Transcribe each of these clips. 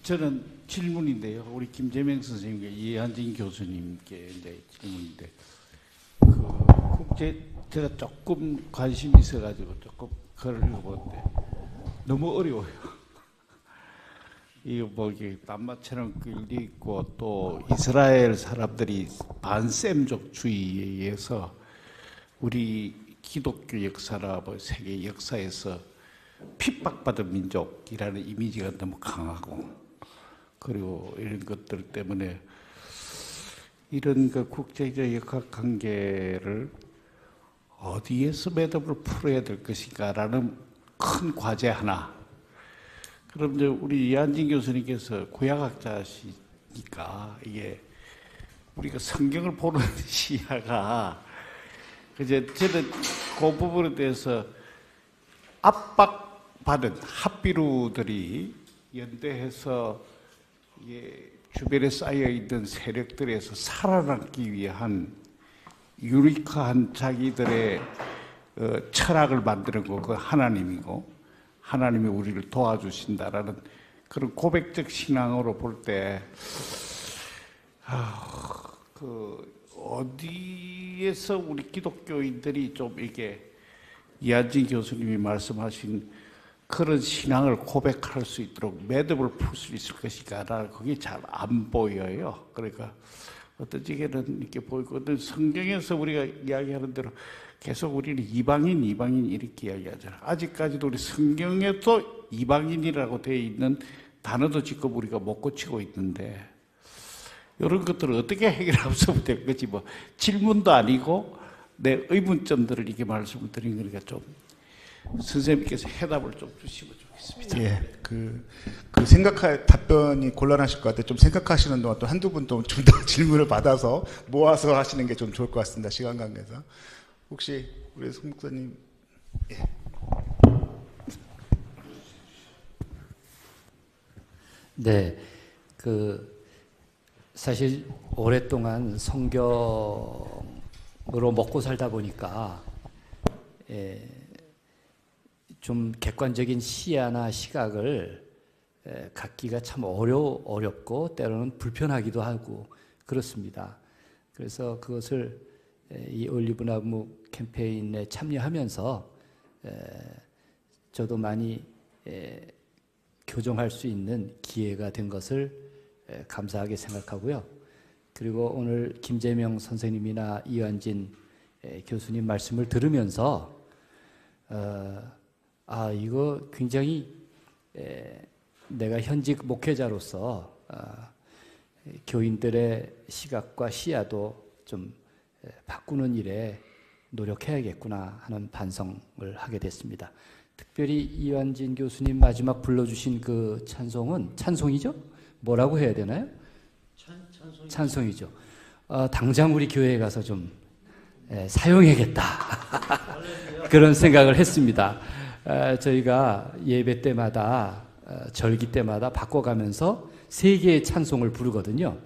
저는 질문인데요. 우리 김재명 선생님과 이한진 교수님께 이제 질문인데, 제가 조금 관심이 있어가지고 조금 글을 읽어보는데 너무 어려워요. 이거 뭐 이게 단마처럼 글도 있고 또 이스라엘 사람들이 반셈족주의에 의해서 우리 기독교 역사나 뭐 세계 역사에서 핍박받은 민족이라는 이미지가 너무 강하고, 그리고 이런 것들 때문에 이런 그 국제적 역학관계를 어디에서 매듭을 풀어야 될 것인가라는 큰 과제 하나. 그럼 이제 우리 이한진 교수님께서 구약학자시니까 이게 우리가 성경을 보는 시야가, 이제 저는 그 부분에 대해서 압박받은 합비루들이 연대해서 주변에 쌓여있는 세력들에서 살아남기 위한 유니크한 자기들의 철학을 만드는 거, 그 하나님이고, 하나님이 우리를 도와주신다라는 그런 고백적 신앙으로 볼 때, 어디에서 우리 기독교인들이 좀 이게 이한진 교수님이 말씀하신 그런 신앙을 고백할 수 있도록 매듭을 풀 수 있을 것인가라는 그게 잘 안 보여요. 그러니까 어떤 지게는 이렇게 보이고, 어떤 성경에서 우리가 이야기하는 대로 계속 우리는 이방인 이렇게 이야기하잖아요. 아직까지도 우리 성경에도 이방인이라고 되어 있는 단어도 지금 우리가 못 고치고 있는데, 이런 것들을 어떻게 해결하면 될 거지, 뭐 질문도 아니고 내 의문점들을 이렇게 말씀을 드린 거니까 좀 선생님께서 해답을 좀 주시면 좋겠습니다. 예, 답변이 gon란하실 것 같아요. 좀 생각하시는 동안 또 한두 분 좀 더 질문을 받아서 모아서 하시는 게 좀 좋을 것 같습니다. 시간 관계에서. 혹시 우리 송 목사님, 예. 네, 사실 오랫동안 성경으로 먹고 살다 보니까 좀 객관적인 시야나 시각을 갖기가 참 어렵고 때로는 불편하기도 하고 그렇습니다. 그래서 그것을 이 올리브나무 캠페인에 참여하면서 저도 많이 교정할 수 있는 기회가 된 것을 감사하게 생각하고요. 그리고 오늘 김재명 선생님이나 이한진 교수님 말씀을 들으면서 이거 굉장히 내가 현직 목회자로서 교인들의 시각과 시야도 좀 바꾸는 일에 노력해야겠구나 하는 반성을 하게 됐습니다. 특별히 이한진 교수님 마지막 불러주신 그 찬송은 찬송이죠? 뭐라고 해야 되나요? 찬송이죠. 당장 우리 교회에 가서 좀 사용해야겠다 그런 생각을 했습니다. 저희가 예배 때마다 절기 때마다 바꿔가면서 세 개의 찬송을 부르거든요.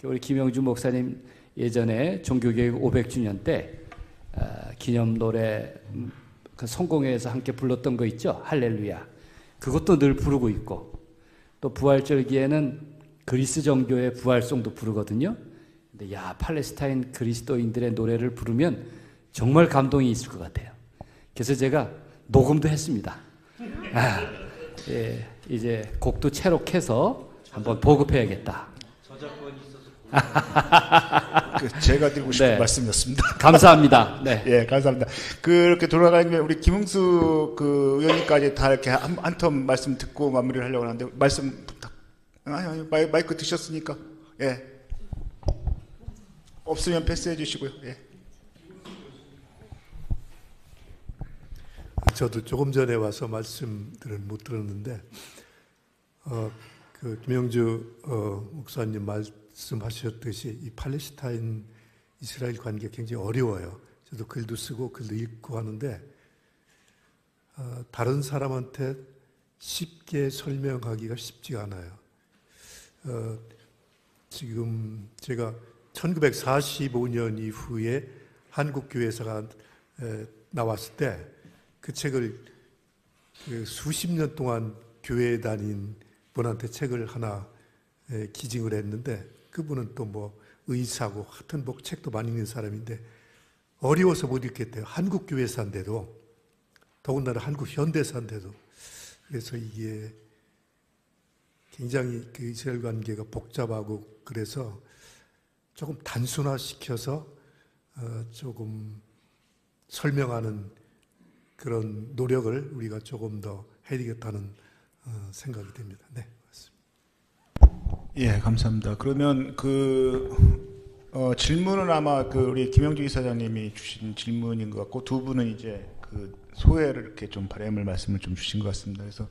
우리 김영주 목사님 예전에 종교개혁 500주년 때 기념 노래 그 성공회에서 함께 불렀던 거 있죠? 할렐루야. 그것도 늘 부르고 있고, 또 부활절기에는 그리스 정교의 부활송도 부르거든요. 근데 팔레스타인 그리스도인들의 노래를 부르면 정말 감동이 있을 것 같아요. 그래서 제가 녹음도 했습니다. 이제 곡도 채록해서 한번 보급해야겠다. 저작권이 있어서 제가 드리고 싶은 말씀이었습니다. 감사합니다. 네. 예, 감사합니다. 그렇게 돌아가면 우리 김흥수 의원님까지 다 이렇게 한 텀 말씀 듣고 마무리를 하려고 하는데, 말씀 부탁. 마이크 드셨으니까. 예. 없으면 패스해 주시고요. 예. 저도 조금 전에 와서 말씀들을 못 들었는데, 김영주 목사님 말씀하셨듯이 이 팔레스타인 이스라엘 관계 굉장히 어려워요. 저도 글도 쓰고 글도 읽고 하는데, 다른 사람한테 쉽게 설명하기가 쉽지가 않아요. 지금 제가 1945년 이후에 한국교회사가 나왔을 때 그 책을 수십 년 동안 교회에 다닌 분한테 책을 하나 기증을 했는데 그분은 또 뭐 의사고 하여튼 뭐 책도 많이 읽는 사람인데 어려워서 못 읽겠대요. 한국 교회사인데도 더군다나 한국 현대사인데도. 그래서 이게 굉장히 그 이스라엘 관계가 복잡하고 그래서 조금 단순화시켜서 조금 설명하는 그런 노력을 우리가 조금 더 해야 되겠다는 생각이 됩니다. 네, 맞습니다. 예, 감사합니다. 그러면 질문은 아마 우리 김영주 이사장님이 주신 질문인 것 같고 두 분은 이제 소회를 이렇게 좀 바람을 말씀을 좀 주신 것 같습니다. 그래서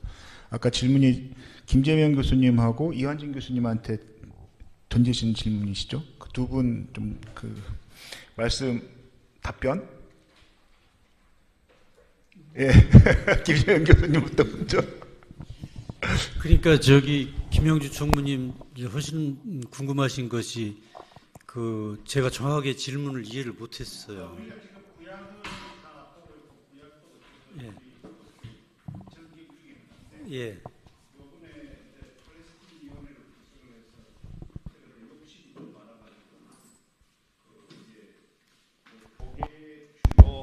아까 질문이 김재명 교수님하고 이완진 교수님한테 던지신 질문이시죠? 그 두 분 좀 말씀 답변? 예, 김재명 교수님부터 먼저. 그러니까 김영주 총무님 훨씬 궁금하신 것이 제가 정확하게 질문을 이해를 못했어요. 예. 예.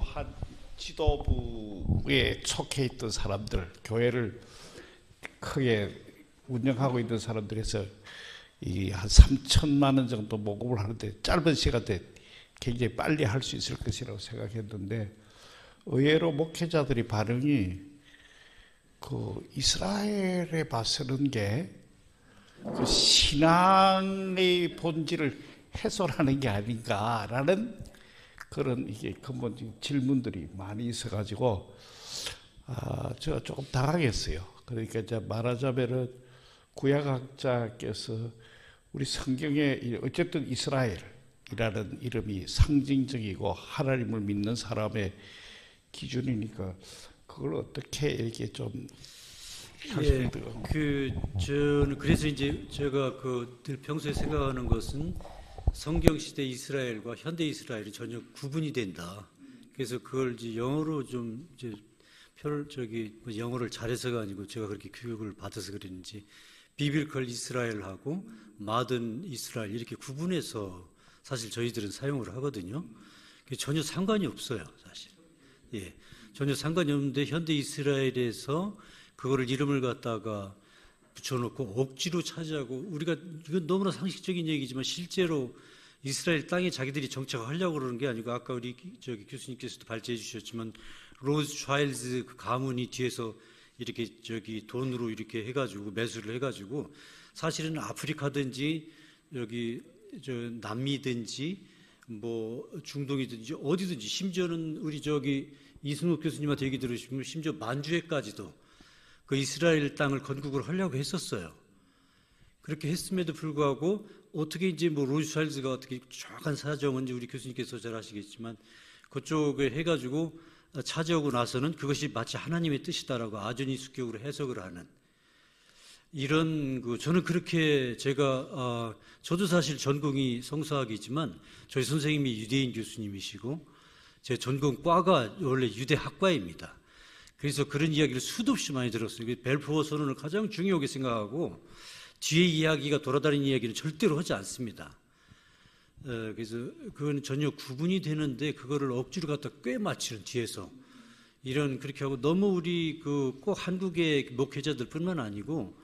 한 지도부에 속해 있던 사람들, 교회를 크게 운영하고 있는 사람들에서 한 3천만 원 정도 모금을 하는데 짧은 시간에 굉장히 빨리 할 수 있을 것이라고 생각했는데 의외로 목회자들이 반응이 이스라엘에 맞서는 게 신앙의 본질을 훼손하는 게 아닌가라는 그런 근본적인 질문들이 많이 있어가지고 제가 조금 당황했어요. 그러니까 이제 말하자면은 구약학자께서 우리 성경에 어쨌든 이스라엘이라는 이름이 상징적이고 하나님을 믿는 사람의 기준이니까 그걸 어떻게 이렇게 좀 예, 저는 그래서 이제 제가 늘 평소에 생각하는 것은 성경 시대 이스라엘과 현대 이스라엘이 전혀 구분이 된다. 그래서 그걸 이제 영어로 좀 이제 영어를 잘해서가 아니고 제가 그렇게 교육을 받아서 그랬는지 비빌컬 이스라엘하고 마든 이스라엘 이렇게 구분해서 사실 저희들은 사용을 하거든요. 전혀 상관이 없어요, 사실. 예, 전혀 상관이 없는데 현대 이스라엘에서 그거를 이름을 갖다가 붙여놓고 억지로 차지하고 이건 너무나 상식적인 얘기지만 실제로 이스라엘 땅에 자기들이 정착하려고 그러는 게 아니고 아까 우리 교수님께서도 발제해 주셨지만 로즈 차일즈 그 가문이 뒤에서 이렇게 돈으로 이렇게 해가지고 매수를 해가지고 사실은 아프리카든지 남미든지 뭐 중동이든지 어디든지 심지어는 우리 이승욱 교수님한테 얘기 들으시면 심지어 만주에까지도 그 이스라엘 땅을 건국을 하려고 했었어요. 그렇게 했음에도 불구하고 어떻게 이제 뭐 로즈 차일즈가 어떻게 정확한 사정은 우리 교수님께서 잘 아시겠지만 그쪽에 해가지고 차지하고 나서는 그것이 마치 하나님의 뜻이다라고 아전인수격으로 해석을 하는 이런 저는 그렇게 저도 사실 전공이 성서학이지만 저희 선생님이 유대인 교수님이시고 제 전공과가 원래 유대학과입니다. 그래서 그런 이야기를 수도 없이 많이 들었어요. 벨포어 선언을 가장 중요하게 생각하고 뒤에 이야기가 돌아다니는 이야기는 절대로 하지 않습니다. 그래서 그건 전혀 구분이 되는데 그거를 억지로 갖다 꿰맞추는 뒤에서 그렇게 하고 너무 우리 꼭 한국의 목회자들뿐만 아니고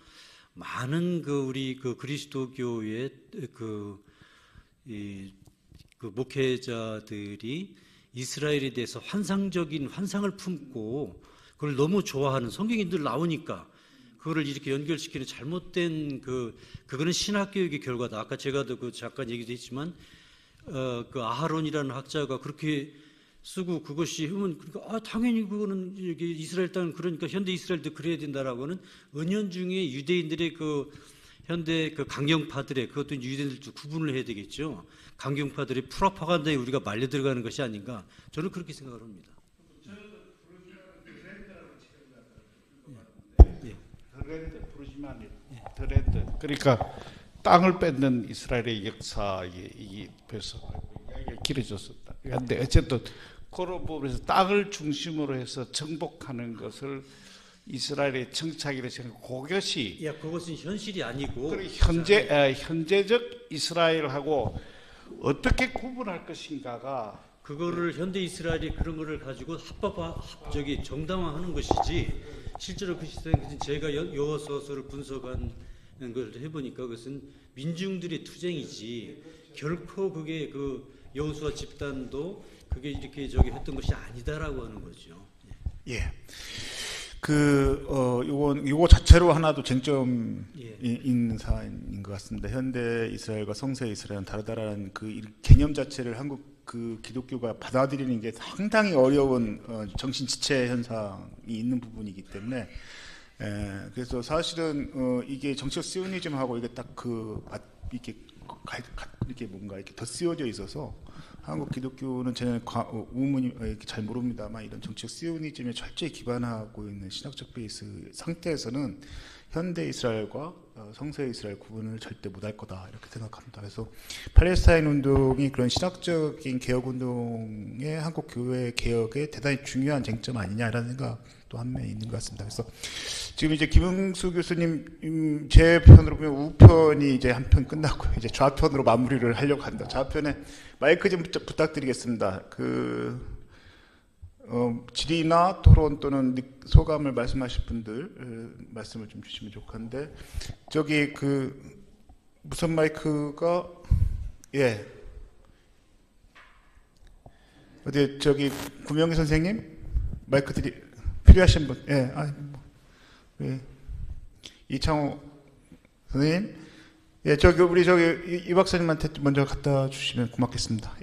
많은 우리 그리스도교의 목회자들이 이스라엘에 대해서 환상적인 환상을 품고 그걸 너무 좋아하는 성경이 늘 나오니까 그거를 이렇게 연결시키는 잘못된 그거는 신학교육의 결과다. 아까 제가도 잠깐 얘기도 했지만 아하론이라는 학자가 그렇게 쓰고 그것이 그러니까 당연히 그거는 이스라엘 땅은 그러니까 현대 이스라엘도 그래야 된다라고는 은연중에 유대인들의 현대 강경파들의 그것도 유대인들도 구분을 해야 되겠죠. 강경파들의 프로파간다에 우리가 말려 들어가는 것이 아닌가 저는 그렇게 생각을 합니다. 트렌드. 그러니까 땅을 뺏는 이스라엘의 역사에 벌써 이야기가 길어졌었다. 그런데 어쨌든 그런 부분에서 땅을 중심으로 해서 정복하는 것을 이스라엘의 정착이라 생각하고 그것이 야, 그것은 현실이 아니고 현재적 이스라엘하고 어떻게 구분할 것인가가 그거를 현대 이스라엘이 그런 거를 가지고 정당화하는 것이지 실제로 그 시대는 제가 여호수아서를 분석한 걸 해보니까 그것은 민중들의 투쟁이지 결코 그게 그 여호수아 집단도 그게 이렇게 했던 것이 아니다라고 하는 거죠. 예. 요거 자체로 하나도 쟁점이 예. 있는 사안인 것 같습니다. 현대 이스라엘과 성세 이스라엘은 다르다라는 그 개념 자체를 한국 그 기독교가 받아들이는 게 상당히 어려운 정신 지체 현상이 있는 부분이기 때문에 그래서 사실은 이게 정치적 시오니즘하고 이게 딱 이렇게 뭔가 이렇게 더 쓰여져 있어서 한국 기독교는 저는 우문이 잘 모릅니다만 이런 정치적 시오니즘에 철저히 기반하고 있는 신학적 베이스 상태에서는 현대 이스라엘과 성세 이스라엘 구분을 절대 못할 거다 이렇게 생각합니다. 그래서 팔레스타인 운동이 그런 신학적인 개혁 운동의 한국 교회 개혁에 대단히 중요한 쟁점 아니냐라는 생각도 한면에 있는 것 같습니다. 그래서 지금 이제 김응수 교수님 제 편으로 보면 우편이 이제 한 편 끝났고요. 이제 좌편으로 마무리를 하려고 합니다. 좌편에 마이크 좀 부탁드리겠습니다. 질의나 토론 또는 소감을 말씀하실 분들 말씀을 좀 주시면 좋겠는데 저기 무선 마이크가 어디 저기 구명희 선생님 마이크 필요하신 분 이창호 선생님 우리 이 박사님한테 먼저 갖다 주시면 고맙겠습니다.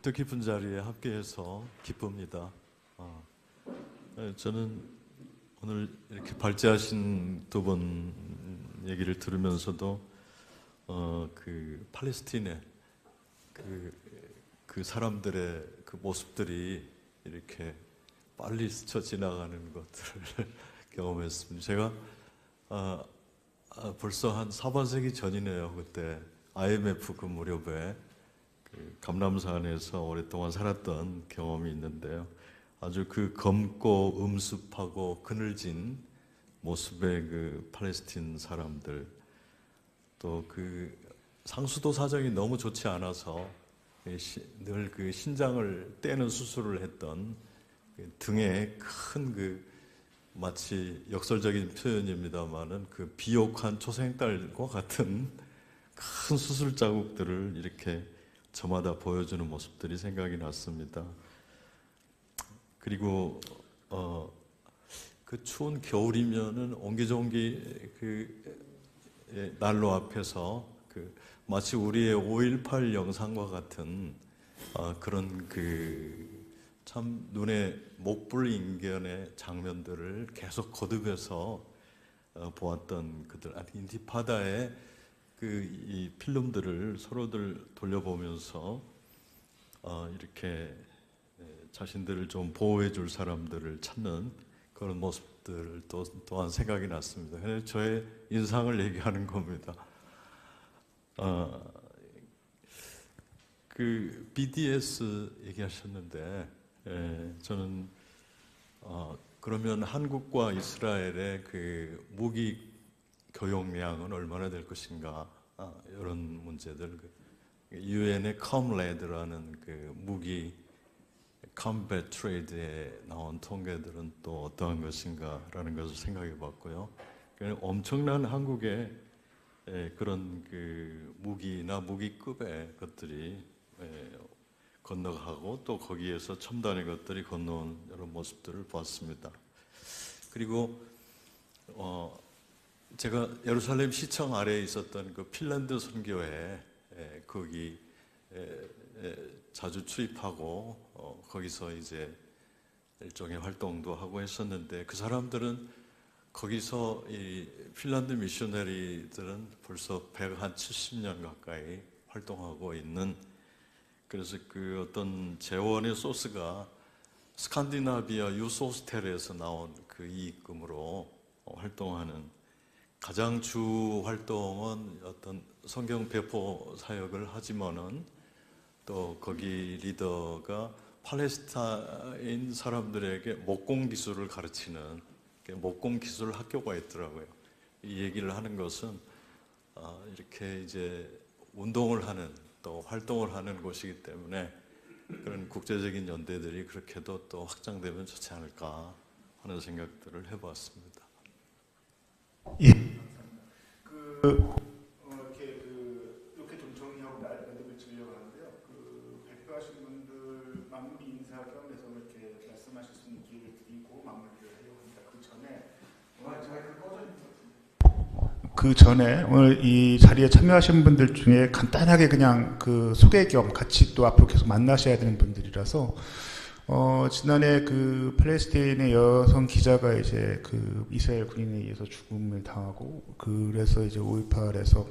뜻깊은 자리에 함께해서 기쁩니다. 저는 오늘 이렇게 발제하신 두 분 얘기를 들으면서도 그 팔레스틴의 그 사람들의 그 모습들이 이렇게 빨리 스쳐 지나가는 것들을 경험했습니다. 제가 벌써 한 4반세기 전이네요. 그때 IMF 그 무렵에 감람산에서 오랫동안 살았던 경험이 있는데요. 아주 그 검고 음습하고 그늘진 모습의 그 팔레스틴 사람들, 또 그 상수도 사정이 너무 좋지 않아서 늘 그 신장을 떼는 수술을 했던 등에 큰 마치 역설적인 표현입니다만은 그 비옥한 초생딸과 같은 큰 수술 자국들을 이렇게 저마다 보여주는 모습들이 생각이 났습니다. 그리고 그 추운 겨울이면은 옹기종기 난로 앞에서 마치 우리의 5.18 영상과 같은 그런 참 눈에 목불 인견의 장면들을 계속 거듭해서 보았던 그들 인티파다의 이 필름들을 서로들 돌려보면서 이렇게 자신들을 좀 보호해 줄 사람들을 찾는 그런 모습들 또한 생각이 났습니다. 그래서 저의 인상을 얘기하는 겁니다. 그 BDS 얘기하셨는데 저는 그러면 한국과 이스라엘의 그 무기 교역량은 얼마나 될 것인가 이런 문제들 유엔의 컴레드라는 그 무기 컴뱃 트레이드에 나온 통계들은 또 어떠한 것인가라는 것을 생각해 봤고요. 엄청난 한국의 그런 그 무기나 무기급의 것들이 건너가고 또 거기에서 첨단의 것들이 건너온 여러 모습들을 보았습니다. 그리고 제가 예루살렘 시청 아래에 있었던 그 핀란드 선교회 거기 자주 출입하고 거기서 이제 일종의 활동도 하고 했었는데 그 사람들은 거기서 이 핀란드 미셔너리들은 벌써 170년 가까이 활동하고 있는 그래서 그 어떤 재원의 소스가 스칸디나비아 유소스텔에서 나온 그 이익금으로 활동하는 가장 주 활동은 어떤 성경 배포 사역을 하지만은 또 거기 리더가 팔레스타인 사람들에게 목공 기술을 가르치는 목공 기술 학교가 있더라고요. 이 얘기를 하는 것은 이렇게 이제 운동을 하는 또 활동을 하는 곳이기 때문에 그런 국제적인 연대들이 그렇게도 또 확장되면 좋지 않을까 하는 생각들을 해보았습니다. 예. 이렇게 좀 정리하고 말씀을 드리려고 하는데요. 발표하신 분들 마무리 인사 겸해서 이렇게 말씀하실 수 있는 기회를 드리고 마무리를 하려고 합니다. 그 전에 오늘 이 자리에 참여하신 분들 중에 간단하게 그냥 그 소개 겸 같이 또 앞으로 계속 만나셔야 되는 분들이라서 지난해 그 팔레스타인의 여성 기자가 이제 그 이스라엘 군인에 의해서 죽음을 당하고 그래서 이제 5.18에서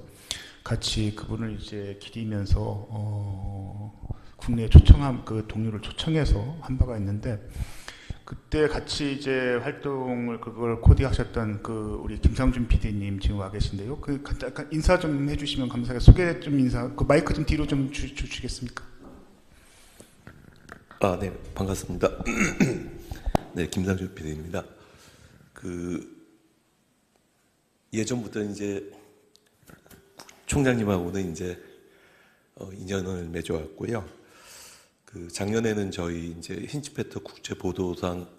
같이 그분을 이제 기리면서 국내에 초청한 그 동료를 초청해서 한 바가 있는데 그때 같이 이제 활동을 그걸 코디하셨던 그 우리 김상준 PD님 지금 와 계신데요. 그 잠깐 인사 좀 해주시면 감사하겠습니다. 소개 좀 인사. 그 마이크 좀 뒤로 좀 주시겠습니까? 네, 반갑습니다. 네, 김상준 PD입니다. 예전부터 이제 총장님하고는 이제 인연을 맺어왔고요. 작년에는 저희 이제 힌츠페터 국제보도상에서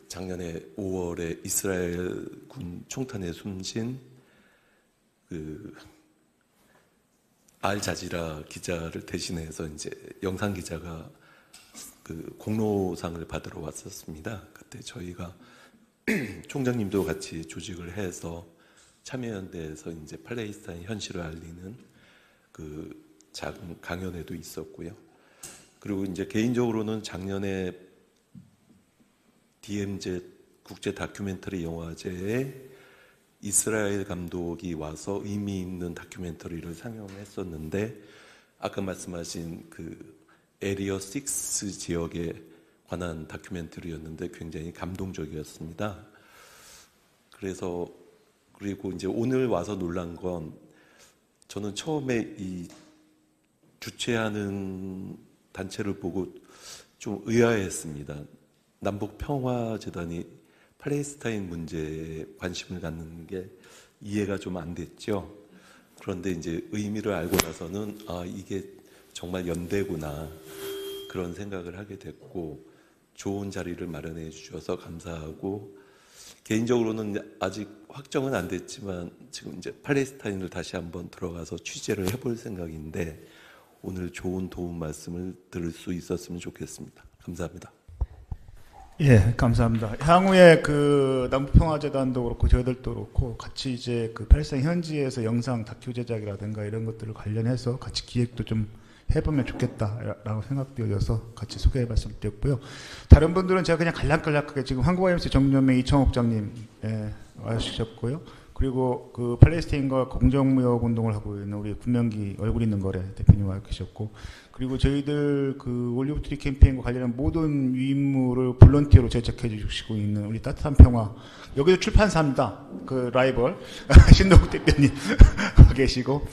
작년에 5월에 이스라엘 군 총탄에 숨진 알자지라 기자를 대신해서 이제 영상 기자가 공로상을 받으러 왔었습니다. 그때 저희가 총장님도 같이 조직을 해서 참여연대에서 이제 팔레스타인 현실을 알리는 작은 강연회도 있었고요. 그리고 이제 개인적으로는 작년에 DMZ 국제 다큐멘터리 영화제에 이스라엘 감독이 와서 의미 있는 다큐멘터리를 상영했었는데 아까 말씀하신 에리어 6 지역에 관한 다큐멘터리였는데 굉장히 감동적이었습니다. 그리고 이제 오늘 와서 놀란 건 저는 처음에 이 주최하는 단체를 보고 좀 의아했습니다. 남북평화재단이 팔레스타인 문제에 관심을 갖는 게 이해가 좀 안 됐죠. 그런데 이제 의미를 알고 나서는 이게 정말 연대구나 그런 생각을 하게 됐고 좋은 자리를 마련해 주셔서 감사하고 개인적으로는 아직 확정은 안 됐지만 지금 이제 팔레스타인을 다시 한번 들어가서 취재를 해볼 생각인데 오늘 좋은 도움 말씀을 들을 수 있었으면 좋겠습니다. 감사합니다. 예, 감사합니다. 향후에 남북평화재단도 그렇고 저희들도 그렇고 같이 이제 팔레스타인 현지에서 영상 다큐 제작이라든가 이런 것들을 관련해서 같이 기획도 좀 해보면 좋겠다라고 생각되어서 같이 소개 말씀드렸고요. 다른 분들은 제가 그냥 간략간략하게 지금 한국IMC 정연맹 이청옥장님 와주셨고요. 그리고 팔레스타인과 공정무역 운동을 하고 있는 우리 군명기 얼굴 있는 거래 대표님 와 계셨고, 그리고 저희들 올리브트리 캠페인과 관련한 모든 위임물을 볼런티어로 제작해 주시고 있는 우리 따뜻한 평화, 여기도 출판사입니다. 라이벌 신동욱 대표님 와 계시고,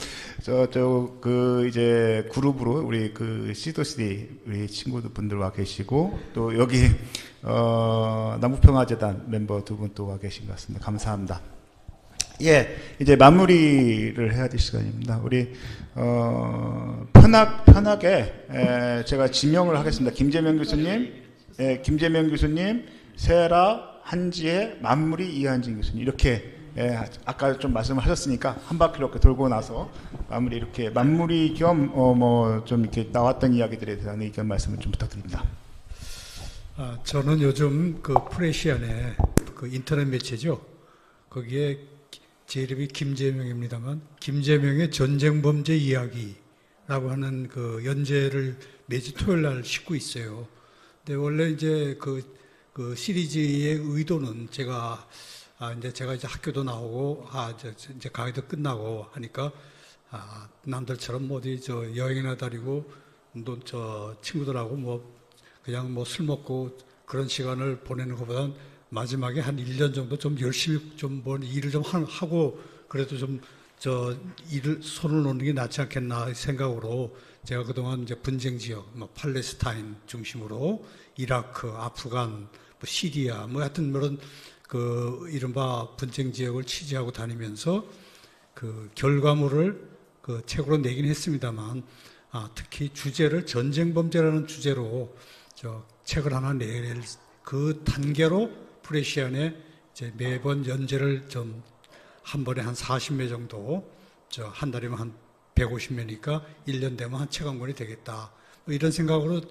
이제 그룹으로 우리 C2CD 우리 친구들 분들 와 계시고, 또 여기 남북평화재단 멤버 두 분 또 와 계신 것 같습니다. 감사합니다. 예, 이제 마무리를 해야 될 시간입니다. 우리 편하게 제가 지명을 하겠습니다. 김재명 교수님, 세라, 한지혜, 만무리, 이한진 교수님 이렇게 아까 좀 말씀을 하셨으니까 한 바퀴 이렇게 돌고 나서 마무리 겸 좀 이렇게 나왔던 이야기들에 대한 의견 말씀을 좀 부탁드립니다. 저는 요즘 프레시안의 인터넷 매체죠. 거기에 제 이름이 김재명입니다만 김재명의 전쟁범죄 이야기라고 하는 연재를 매주 토요일 날 싣고 있어요. 근데 원래 이제 그 시리즈의 의도는 제가 이제 학교도 나오고 이제 강의도 끝나고 하니까 남들처럼 어디 여행이나 다니고 친구들하고 그냥 술 먹고 그런 시간을 보내는 것보다는 마지막에 한 1년 정도 좀 열심히 좀 뭐 일을 좀 하고 그래도 좀 일을 손을 놓는 게 낫지 않겠나 생각으로 제가 그동안 이제 분쟁 지역, 뭐 팔레스타인 중심으로 이라크, 아프간, 뭐 시리아, 뭐 하여튼 그런 그 이른바 분쟁 지역을 취재하고 다니면서 그 결과물을 그 책으로 내긴 했습니다만, 특히 주제를 전쟁 범죄라는 주제로 책을 하나 낼 그 단계로 프레시안에 이제 매번 연재를 좀 한 번에 한 40매 정도, 한 달이면 한 150매니까 1년 되면 한 책 한 권이 되겠다. 뭐 이런 생각으로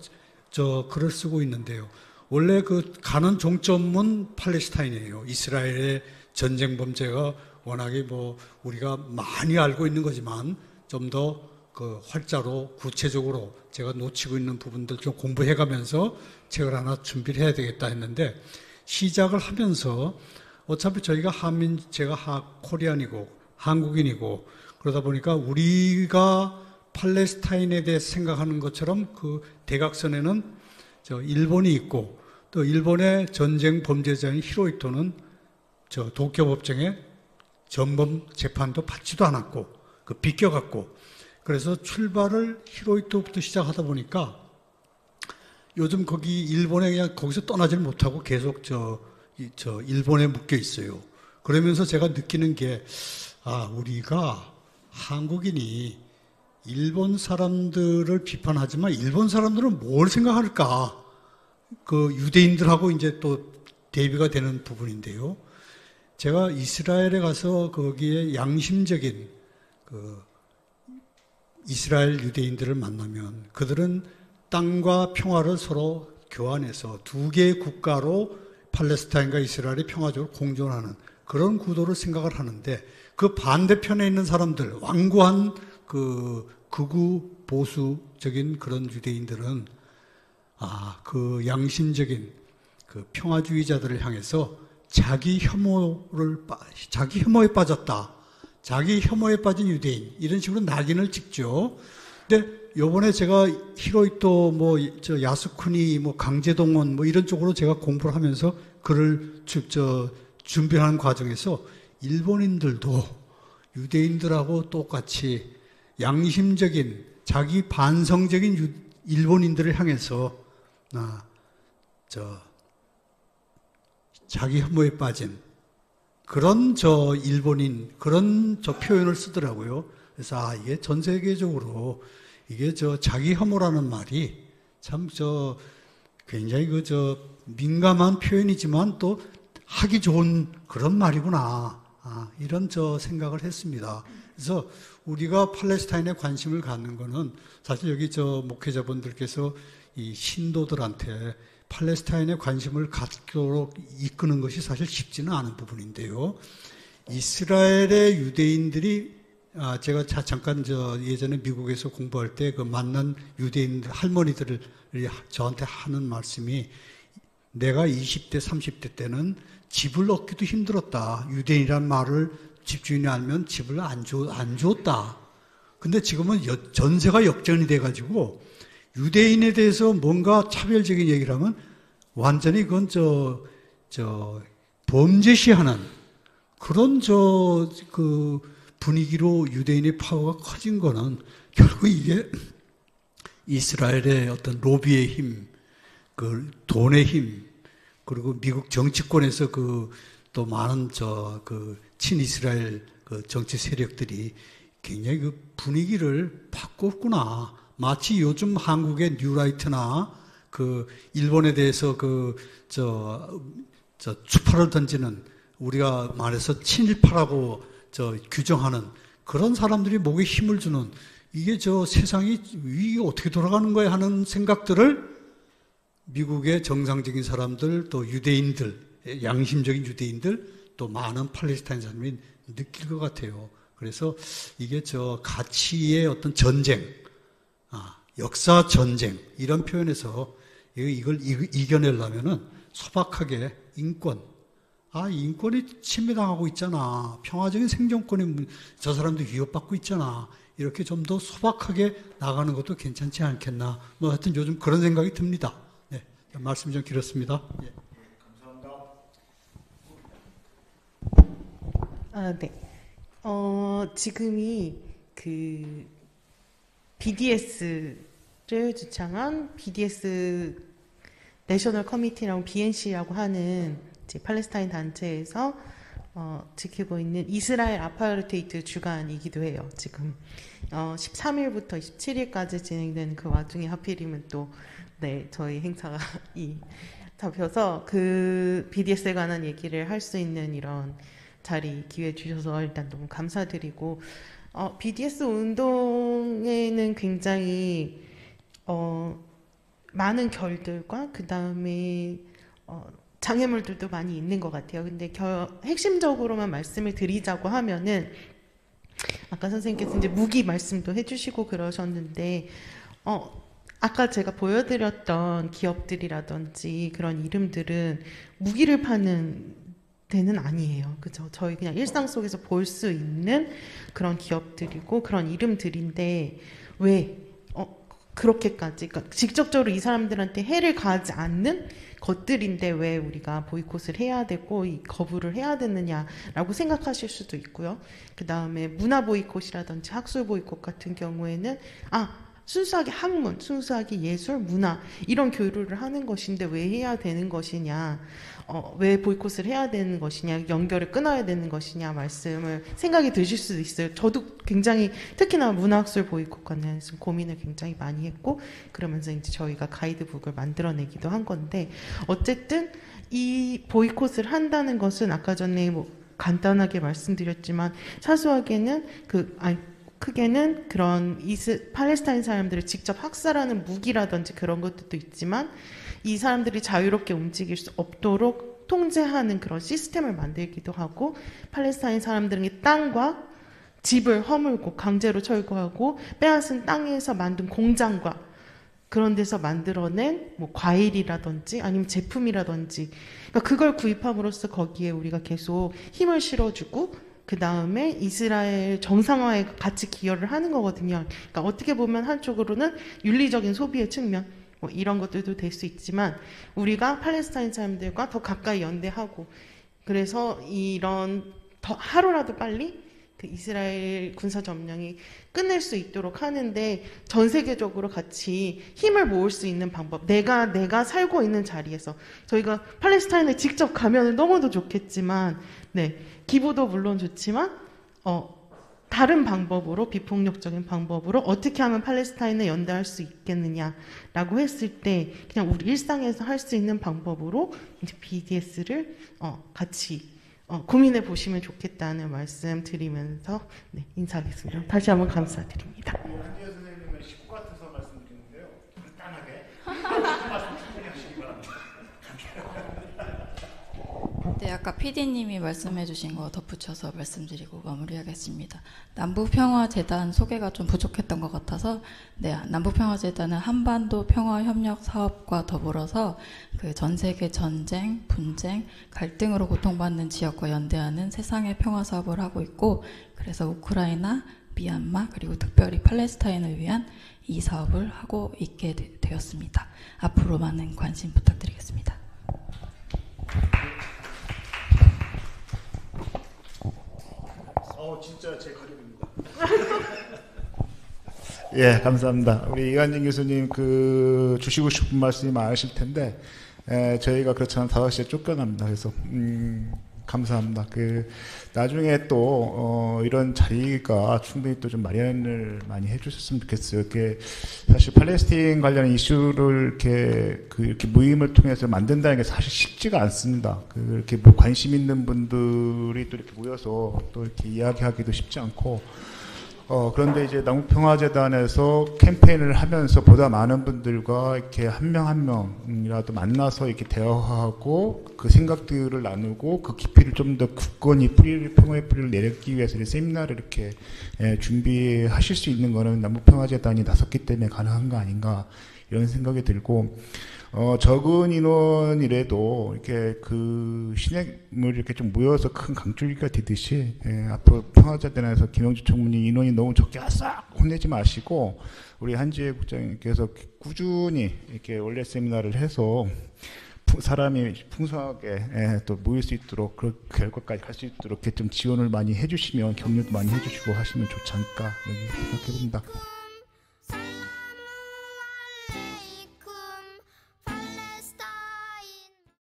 글을 쓰고 있는데요. 원래 그 가는 종점은 팔레스타인이에요. 이스라엘의 전쟁 범죄가 워낙에 뭐 우리가 많이 알고 있는 거지만 좀 더 그 활자로 구체적으로 제가 놓치고 있는 부분들 좀 공부해 가면서 책을 하나 준비를 해야 되겠다 했는데, 시작을 하면서 어차피 저희가 제가 코리안이고 한국인이고 그러다 보니까 우리가 팔레스타인에 대해서 생각하는 것처럼 그 대각선에는 일본이 있고, 또 일본의 전쟁 범죄자인 히로히토는 도쿄 법정에 전범 재판도 받지도 않았고 비껴갔고, 그래서 출발을 히로히토부터 시작하다 보니까 요즘 거기 일본에 그냥 거기서 떠나질 못하고 계속 일본에 묶여 있어요. 그러면서 제가 느끼는 게, 우리가 한국인이 일본 사람들을 비판하지만 일본 사람들은 뭘 생각할까? 그 유대인들하고 이제 또 대비가 되는 부분인데요. 제가 이스라엘에 가서 거기에 양심적인 그 이스라엘 유대인들을 만나면 그들은 땅과 평화를 서로 교환해서 두 개의 국가로 팔레스타인과 이스라엘이 평화적으로 공존하는 그런 구도를 생각을 하는데, 그 반대편에 있는 사람들, 완고한 그 극우 보수적인 그런 유대인들은 그 양심적인 그 평화주의자들을 향해서 자기 혐오에 빠졌다. 자기 혐오에 빠진 유대인, 이런 식으로 낙인을 찍죠. 근데 요번에 제가 히로히토, 야스쿠니, 강제동원, 이런 쪽으로 제가 공부를 하면서 글을 준비하는 과정에서 일본인들도 유대인들하고 똑같이 양심적인, 자기 반성적인 일본인들을 향해서, 자기 혐오에 빠진 그런 일본인, 그런 표현을 쓰더라고요. 그래서 이게 전 세계적으로 이게 자기 혐오라는 말이 참 굉장히 민감한 표현이지만 또 하기 좋은 그런 말이구나. 이런 생각을 했습니다. 그래서 우리가 팔레스타인에 관심을 갖는 거는 사실 여기 목회자분들께서 이 신도들한테 팔레스타인에 관심을 갖도록 이끄는 것이 사실 쉽지는 않은 부분인데요. 이스라엘의 유대인들이, 제가 잠깐 예전에 미국에서 공부할 때 그 만난 유대인들, 할머니들이 저한테 하는 말씀이, 내가 20대, 30대 때는 집을 얻기도 힘들었다. 유대인이란 말을 집주인이 알면 집을 안 줬다. 근데 지금은 전세가 역전이 돼가지고 유대인에 대해서 뭔가 차별적인 얘기를 하면 완전히 그건 범죄시하는 그런 그 분위기로 유대인의 파워가 커진 거는 결국 이게 이스라엘의 어떤 로비의 힘, 그 돈의 힘, 그리고 미국 정치권에서 또 많은 친이스라엘 정치 세력들이 굉장히 그 분위기를 바꿨구나. 마치 요즘 한국의 뉴라이트나 일본에 대해서 추파를 던지는, 우리가 말해서 친일파라고 규정하는 그런 사람들이 목에 힘을 주는, 이게 세상이 이게 어떻게 돌아가는 거야 하는 생각들을 미국의 정상적인 사람들, 또 유대인들, 양심적인 유대인들, 또 많은 팔레스타인 사람이 느낄 것 같아요. 그래서 이게 가치의 어떤 전쟁, 역사 전쟁, 이런 표현에서 이걸 이겨내려면은 소박하게 인권이 침해당하고 있잖아. 평화적인 생존권이 저 사람도 위협받고 있잖아. 이렇게 좀 더 소박하게 나가는 것도 괜찮지 않겠나. 하여튼 요즘 그런 생각이 듭니다. 네, 말씀 좀 길었습니다. 예. 감사합니다. 네. 지금이 그 BDS를 주창한 BDS 내셔널 커미티라고 BNC라고 하는 이제 팔레스타인 단체에서 지키고 있는 이스라엘 아파르테이트 주간이기도 해요. 지금 13일부터 27일까지 진행되는 그 와중에 하필이면 또 네, 저희 행사가 잡혀서 그 BDS에 관한 얘기를 할 수 있는 이런 자리 기회 주셔서 일단 너무 감사드리고 BDS 운동에는 굉장히 많은 결들과 그 다음에 장애물들도 많이 있는 것 같아요. 근데 핵심적으로만 말씀을 드리자고 하면은 아까 선생님께서 이제 무기 말씀도 해주시고 그러셨는데 아까 제가 보여드렸던 기업들이라든지 그런 이름들은 무기를 파는 데는 아니에요. 그죠? 저희 그냥 일상 속에서 볼 수 있는 그런 기업들이고 그런 이름들인데 왜 그렇게까지 그러니까 직접적으로 이 사람들한테 해를 가하지 않는 것들인데 왜 우리가 보이콧을 해야 되고 거부를 해야 되느냐라고 생각하실 수도 있고요. 그 다음에 문화 보이콧이라든지 학술 보이콧 같은 경우에는 순수하게 학문, 순수하게 예술, 문화 이런 교류를 하는 것인데 왜 해야 되는 것이냐, 왜 보이콧을 해야 되는 것이냐, 연결을 끊어야 되는 것이냐 말씀을 생각이 드실 수도 있어요. 저도 굉장히 특히나 문화학술 보이콧 관련해서 고민을 굉장히 많이 했고 그러면서 이제 저희가 가이드북을 만들어내기도 한 건데 어쨌든 이 보이콧을 한다는 것은 아까 전에 뭐 간단하게 말씀드렸지만 사소하게는 크게는 그런 팔레스타인 사람들을 직접 학살하는 무기라든지 그런 것들도 있지만 이 사람들이 자유롭게 움직일 수 없도록 통제하는 그런 시스템을 만들기도 하고 팔레스타인 사람들의 땅과 집을 허물고 강제로 철거하고 빼앗은 땅에서 만든 공장과 그런 데서 만들어낸 뭐 과일이라든지 아니면 제품이라든지 그러니까 그걸 구입함으로써 거기에 우리가 계속 힘을 실어주고 그 다음에 이스라엘 정상화에 같이 기여를 하는 거거든요. 그러니까 어떻게 보면 한쪽으로는 윤리적인 소비의 측면 뭐 이런 것들도 될 수 있지만 우리가 팔레스타인 사람들과 더 가까이 연대하고 그래서 이런 더 하루라도 빨리 그 이스라엘 군사 점령이 끝낼 수 있도록 하는데 전 세계적으로 같이 힘을 모을 수 있는 방법 내가 살고 있는 자리에서 저희가 팔레스타인에 직접 가면 너무도 좋겠지만 네 기부도 물론 좋지만 다른 방법으로 비폭력적인 방법으로 어떻게 하면 팔레스타인에 연대할 수 있겠느냐라고 했을 때 그냥 우리 일상에서 할 수 있는 방법으로 이제 BDS를 같이 고민해 보시면 좋겠다는 말씀 드리면서 네, 인사하겠습니다. 다시 한번 감사드립니다. 한지혜 선생님은 식구 같아서 말씀드리는데요. 간단하게 말씀 충분히 하시기 바랍니다. 네, 아까 PD님이 말씀해주신 거 덧붙여서 말씀드리고 마무리하겠습니다. 남북평화재단 소개가 좀 부족했던 것 같아서, 네, 남북평화재단은 한반도 평화협력 사업과 더불어서 그 전 세계 전쟁, 분쟁, 갈등으로 고통받는 지역과 연대하는 세상의 평화 사업을 하고 있고, 그래서 우크라이나, 미얀마, 그리고 특별히 팔레스타인을 위한 이 사업을 하고 있게 되었습니다. 앞으로 많은 관심 부탁드리겠습니다. 진짜 제 가족입니다. 예, 감사합니다. 우리 이완진 교수님 주시고 싶은 말씀이 많으실 텐데 저희가 그렇지만 5시에 쫓겨납니다. 그래서 감사합니다. 나중에 또 이런 자리가 충분히 또 좀 마련을 많이 해주셨으면 좋겠어요. 사실 팔레스타인 관련 이슈를 이렇게 모임을 통해서 만든다는 게 사실 쉽지가 않습니다. 이렇게 뭐 관심 있는 분들이 또 이렇게 모여서 또 이렇게 이야기하기도 쉽지 않고. 그런데 이제 남북평화재단에서 캠페인을 하면서 보다 많은 분들과 이렇게 한 명 한 명이라도 만나서 이렇게 대화하고 그 생각들을 나누고 그 깊이를 좀 더 굳건히 평화의 뿌리를 내리기 위해서 세미나를 이렇게 준비하실 수 있는 거는 남북평화재단이 나섰기 때문에 가능한 거 아닌가 이런 생각이 들고, 적은 인원이라도 이렇게 신행을 이렇게 좀 모여서 큰 강줄기가 되듯이, 앞으로 평화재단에서 김영주 총무님 인원이 너무 적게 싹 혼내지 마시고, 우리 한지혜 국장님께서 꾸준히 이렇게 원래 세미나를 해서 사람이 풍성하게 또 모일 수 있도록 그 결과까지 갈 수 있도록 이렇게 좀 지원을 많이 해주시면 격려도 많이 해주시고 하시면 좋지 않을까 생각해 봅니다.